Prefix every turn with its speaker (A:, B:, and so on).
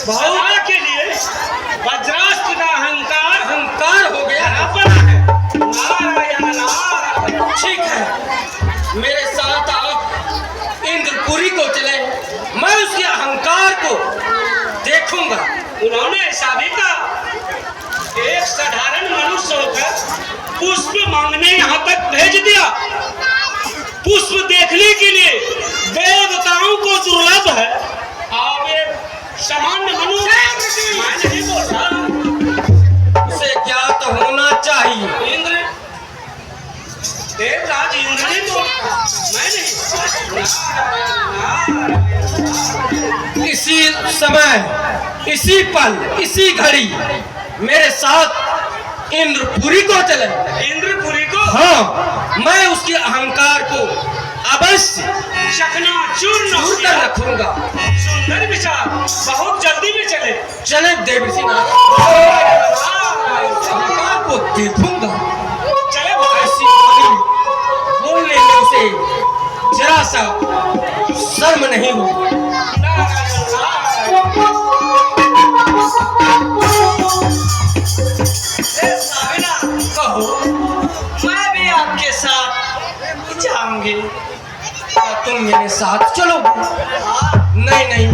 A: सदा के लिए वज्रास्त्र का अहंकार
B: अहंकार हो गया है।
A: बना है। नारायण नारायण।
B: ठीक है, मेरे साथ आप इंद्रपुरी को चले, मैं उसके अहंकार को देखूंगा।
A: उन्होंने ऐसा भी कहा, एक साधारण मनुष्य होकर पुष्प मांगने यहाँ तक भेज दिया। पुष्प देखने के लिए देवताओं को दुर्लभ है, और ये सामान्य मनुष्य मैं नहीं बोल रहा।
B: उसे ज्ञात होना चाहिए।
A: इंद्र, देवराज इंद्र नहीं बोल रहा, मैं नहीं।
B: इसी समय, इसी पल, इसी घड़ी मेरे साथ इंद्रपुरी को चले।
A: इंद्रपुरी को?
B: हाँ, मैं उसके अहंकार को अवश्य
A: चकनाचूर्ण
B: कर रखूंगा।
A: सुंदर विचार, बहुत जल्दी में चले।
B: चले देवी सिंह, अहंकार को देखूंगा।
A: चले
B: ऐसी वाणी बोलने में उसे जरा सा शर्म नहीं होगी।
A: कहो, मैं भी आपके साथ जाऊंगी।
B: क्या तुम मेरे साथ चलोगे? नहीं नहीं,